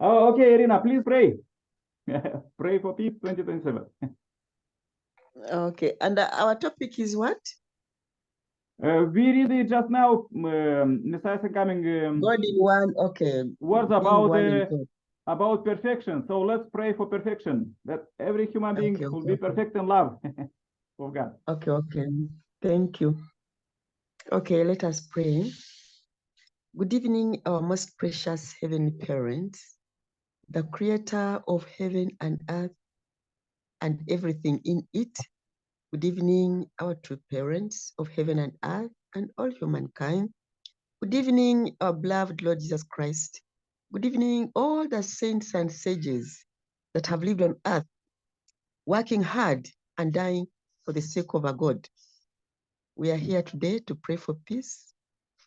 Oh, okay, Irina, please pray. Pray for peace 2027. Okay, and our topic is what? We read it just now. Messiah coming. God in one. Okay. Words Being one in God. about perfection. So let's pray for perfection. That every human being Okay, will okay, be okay. perfect in love of God. Okay, okay. Thank you. Okay, let us pray. Good evening, our most precious heavenly parents, the creator of heaven and earth and everything in it. Good evening, our true parents of heaven and earth and all humankind. Good evening, our beloved Lord Jesus Christ. Good evening, all the saints and sages that have lived on earth, working hard and dying for the sake of our God. We are here today to pray for peace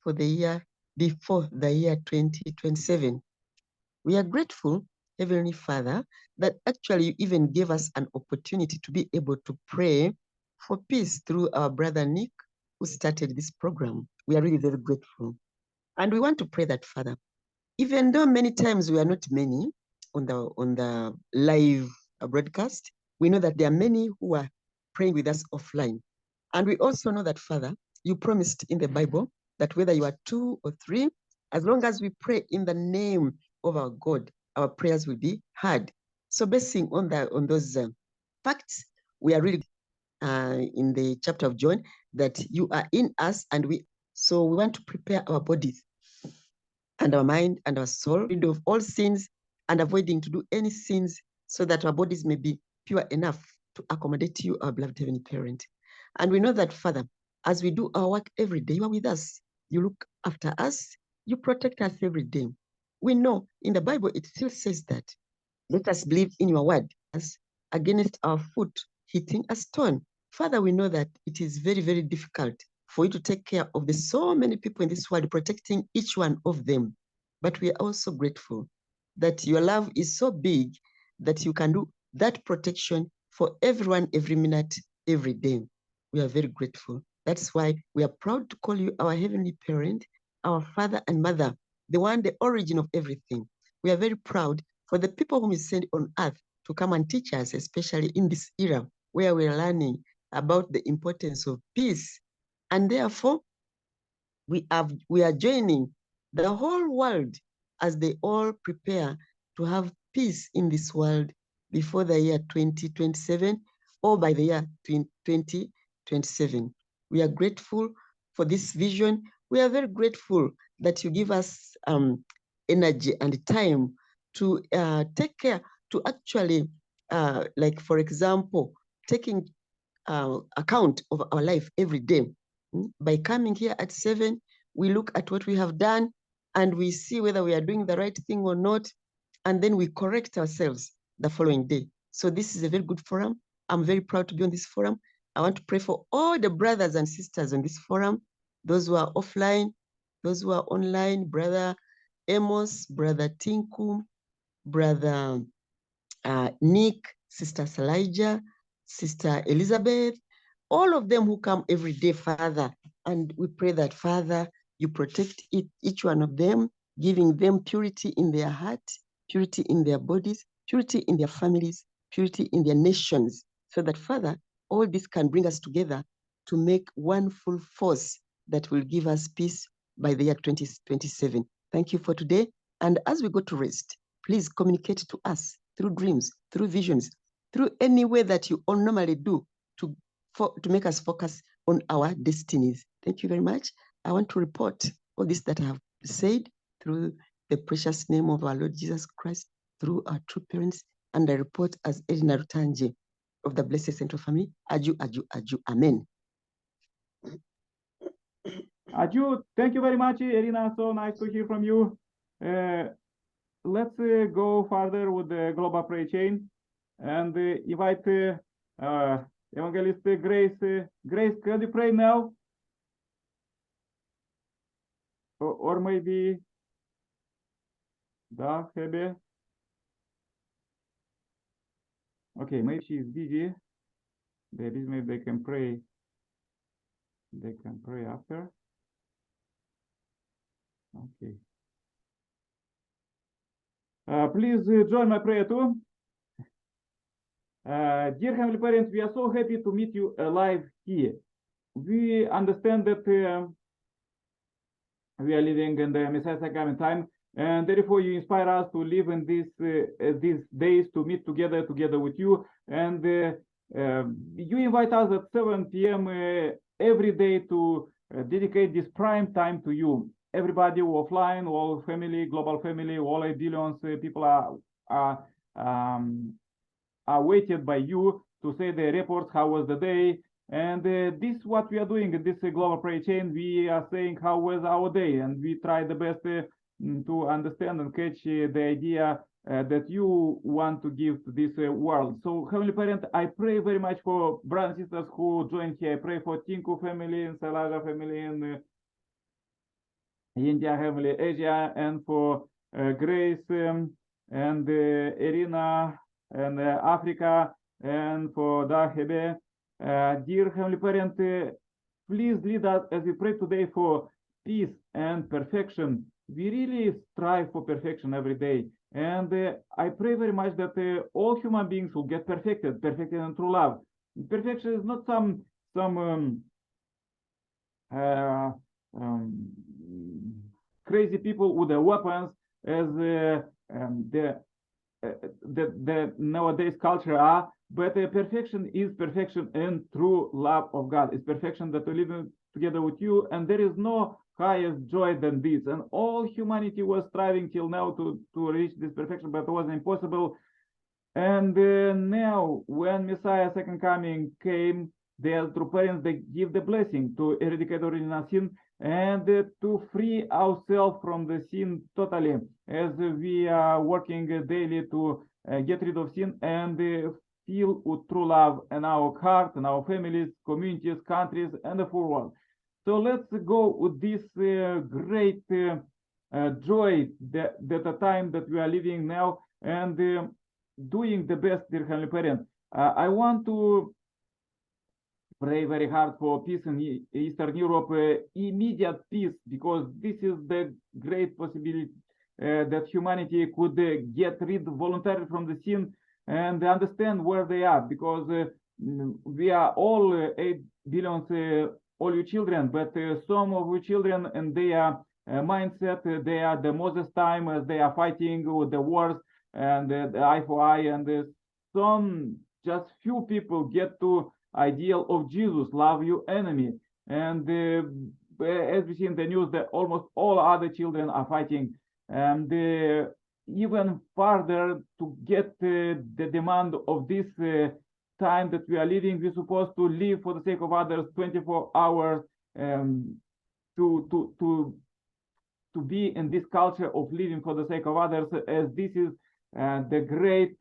for the year before the year 2027. We are grateful, Heavenly Father, that actually you even gave us an opportunity to be able to pray for peace through our brother Nick, who started this program. We are really very grateful. And we want to pray that, Father, even though many times we are not many on the live broadcast, we know that there are many who are praying with us offline. And we also know that, Father, you promised in the Bible that whether you are 2 or 3, as long as we pray in the name of our God, our prayers will be heard. So basing on those facts, we are really in the chapter of John that you are in us, and we want to prepare our bodies and our mind and our soul, rid of all sins and avoiding to do any sins, so that our bodies may be pure enough to accommodate you, our beloved heavenly parent. And we know that, Father, as we do our work every day, you are with us. You look after us. You protect us every day. We know in the Bible, it still says that, let us believe in your word as against our foot hitting a stone. Father, we know that it is very, very difficult for you to take care of the so many people in this world, protecting each one of them. But we are also grateful that your love is so big that you can do that protection for everyone, every minute, every day. We are very grateful. That's why we are proud to call you our heavenly parent, our father and mother, the one, the origin of everything. We are very proud for the people whom you send on earth to come and teach us, especially in this era where we are learning about the importance of peace. And therefore, we are joining the whole world as they all prepare to have peace in this world before the year 2027 or by the year 2027. We are grateful for this vision. We are very grateful that you give us energy and time to take care, to actually, like, for example, taking account of our life every day. By coming here at 7, we look at what we have done and we see whether we are doing the right thing or not, and then we correct ourselves the following day. So this is a very good forum. I'm very proud to be on this forum. I want to pray for all the brothers and sisters on this forum, those who are offline, those who are online, Brother Amos, Brother Tinku, Brother Nick, Sister Salija, Sister Elizabeth, all of them who come every day, Father. And we pray that, Father, you protect each one of them, giving them purity in their heart, purity in their bodies, purity in their families, purity in their nations, so that, Father, all this can bring us together to make one full force that will give us peace by the year 2027. Thank you for today. And as we go to rest, please communicate to us through dreams, through visions, through any way that you all normally do to make us focus on our destinies. Thank you very much. I want to report all this that I have said through the precious name of our Lord Jesus Christ, through our true parents, and I report as Edna Rutanji of the Blessed Central Family. Aju, aju, aju. Amen. Aju, thank you very much, Irina. So nice to hear from you. Let's go further with the global prayer chain and invite Evangelist Grace. Grace, can you pray now? Or maybe da, Hebe. Okay, maybe she's busy. Maybe they can pray. They can pray after. Okay. Please join my prayer too. Dear Heavenly Parents, we are so happy to meet you alive here. We understand that we are living in the Messiah's coming time, and therefore you inspire us to live in these days, to meet together with you, and you invite us at 7 p.m. Every day to dedicate this prime time to you. Everybody offline, all family, global family, all 8 billion people are waited by you to say the reports, how was the day, and this is what we are doing in this global prayer chain. We are saying how was our day, and we try the best to understand and catch the idea that you want to give to this world. So, Heavenly Parent, I pray very much for brothers and sisters who joined here. I pray for Tinku family and Salaja family and India family, Asia, and for Grace and Irina and Africa, and for Dahebe. Dear Heavenly Parent, please lead us as we pray today for peace and perfection. We really strive for perfection every day. And I pray very much that all human beings will get perfected in true love. Perfection is not some crazy people with the weapons as the nowadays culture are, but perfection is perfection in true love of God. It's perfection that we live together with you, and there is no highest joy than this. And all humanity was striving till now to reach this perfection, but it was impossible. And now, when Messiah's second coming came, the true parents, they give the blessing to eradicate original sin and to free ourselves from the sin totally, as we are working daily to get rid of sin and feel with true love in our heart, in our families, communities, countries, and the full world. So let's go with this great joy that the time that we are living now, and doing the best, dear Heavenly Parent. I want to pray very hard for peace in Eastern Europe, immediate peace, because this is the great possibility that humanity could get rid voluntarily from the sin and understand where they are, because we are all 8 billion all you children, but some of you children and their mindset, they are the Moses time as they are fighting with the wars and the eye for eye, and some just few people get to ideal of Jesus, love your enemy, and as we see in the news that almost all other children are fighting, and even further to get the demand of this time that we are living, we're supposed to live for the sake of others 24 hours, to be in this culture of living for the sake of others, as this is the great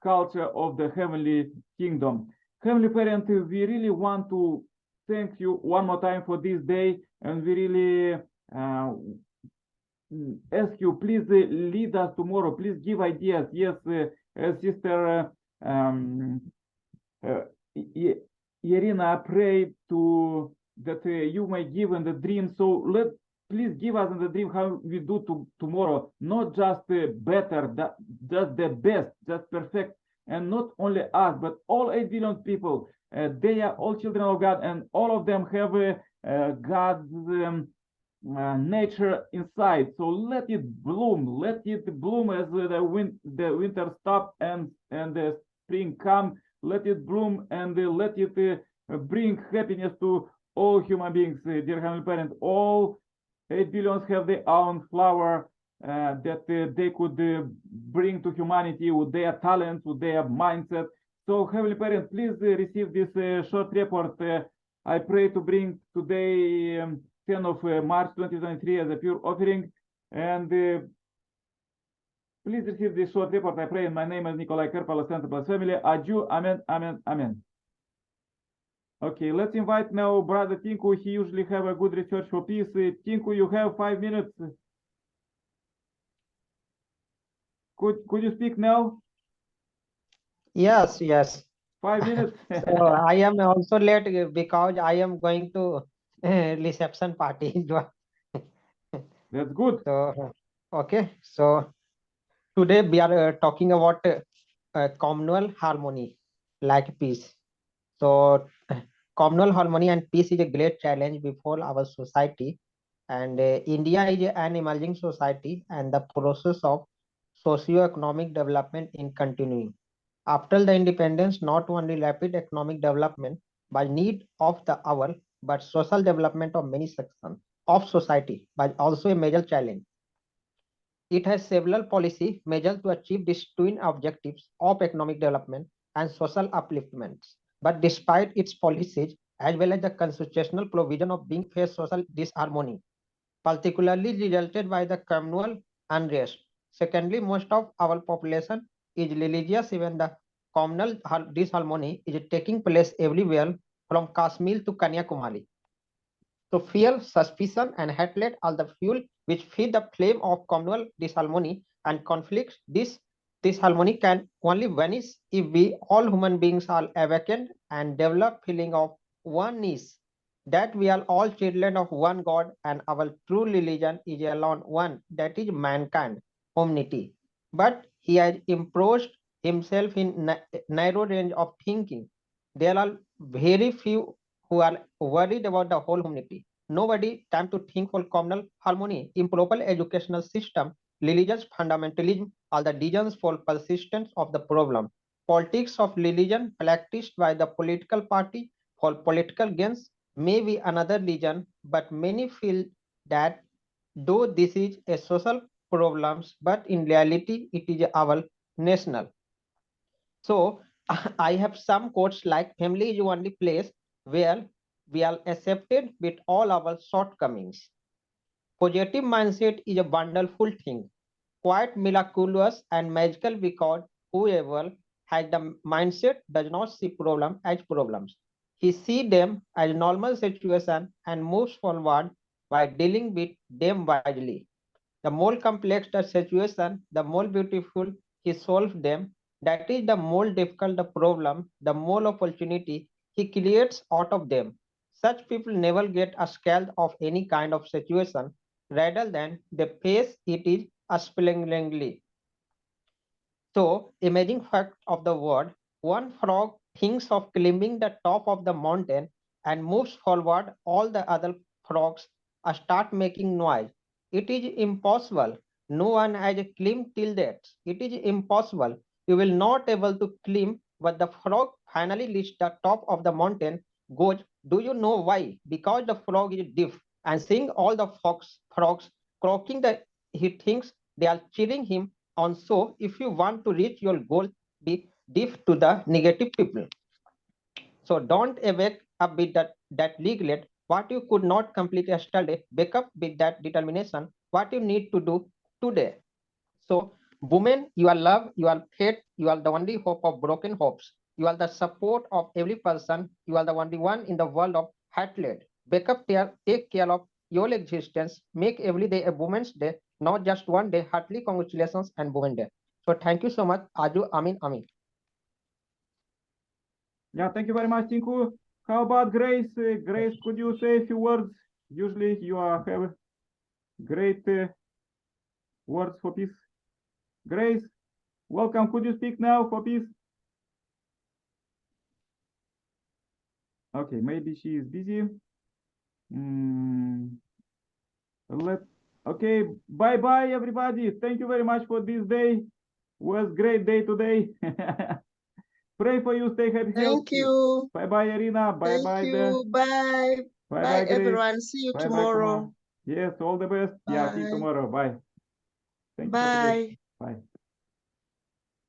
culture of the heavenly kingdom. Heavenly Parent, we really want to thank you one more time for this day, and we really ask you, please lead us tomorrow. Please give ideas. Yes, Sister Irina prayed to that you may give in the dream. So please give us in the dream how we do tomorrow, not just better, just the best, just perfect, and not only us, but all 8 billion people. They are all children of God, and all of them have God's nature inside. So let it bloom as the winter stop and the spring come. Let it bloom and let it bring happiness to all human beings, dear Heavenly Parent. All 8 billions have their own flower that they could bring to humanity with their talents, with their mindset. So, Heavenly Parent, please receive this short report. I pray to bring today, 10 of March 2023, as a pure offering. And please receive this short report. I pray in my name as Nikolai Kerpala, Center Plus Family. Adieu. Amen. Amen. Amen. Okay, let's invite now Brother Tinku. He usually have a good research for peace. Tinku, you have 5 minutes. Could you speak now? Yes, yes. 5 minutes. So I am also late because I am going to reception party. That's good. So okay, so Today we are talking about communal harmony, like peace. So, communal harmony and peace is a great challenge before our society. And India is an emerging society, and the process of socio-economic development in continuing. After the independence, not only rapid economic development by need of the hour, but social development of many sections of society, but also a major challenge. It has several policy measures to achieve these twin objectives of economic development and social upliftment. But despite its policies, as well as the constitutional provision of being faced social disharmony, particularly resulted by the communal unrest. Secondly, most of our population is religious, even the communal disharmony is taking place everywhere from Kashmir to Kanyakumari. So fear, suspicion, and hatred are the fuel which feed the flame of communal disharmony and conflict. This disharmony can only vanish if we all human beings are awakened and develop feeling of oneness, that we are all children of one God and our true religion is alone one, that is mankind, humanity. But he has imposed himself in narrow range of thinking. There are very few who are worried about the whole humanity. Nobody time to think for communal harmony, improper educational system, religious fundamentalism are the reasons for persistence of the problem. Politics of religion practiced by the political party for political gains may be another reason, but many feel that though this is a social problem, but in reality it is our national. So I have some quotes like family is only place where we are accepted with all our shortcomings. Positive mindset is a wonderful thing, quite miraculous and magical because whoever has the mindset does not see problem as problems. He sees them as normal situation and moves forward by dealing with them wisely. The more complex the situation, the more beautiful he solves them. That is, the more difficult the problem, the more opportunity he creates out of them. Such people never get scared of any kind of situation, rather than they face it is splendidly. So, amazing fact of the world, one frog thinks of climbing the top of the mountain and moves forward, all the other frogs start making noise. It is impossible. No one has climbed till that. It is impossible. You will not able to climb, but the frog finally reached the top of the mountain. Goes, do you know why? Because the frog is deaf and seeing all the frogs croaking, he thinks they are cheering him on. So if you want to reach your goal, be deaf to the negative people. So don't wake up with that regret. What you could not complete yesterday, wake up with that determination. What you need to do today. So women, you are love, you are faith, you are the only hope of broken hopes. You are the support of every person. You are the only one in the world of hatred. Wake up there, take care of your existence. Make every day a woman's day, not just one day. Heartily congratulations and women day. So thank you so much. Aju, Amin, Amin. Yeah, thank you very much, Tinku. How about Grace? Grace, could you say a few words? Usually you have great words for peace. Grace, welcome. Could you speak now for peace? Okay, maybe she is busy. Okay, bye-bye, everybody. Thank you very much for this day. Was great day today. Pray for you. Stay happy. Thank you. Bye-bye, Irina. Bye-bye. Thank you. Bye. Bye-bye, Grace. Everyone. See you tomorrow. Yes, all the best. Bye. Yeah, see you tomorrow. Bye. Thank you. Bye. Bye.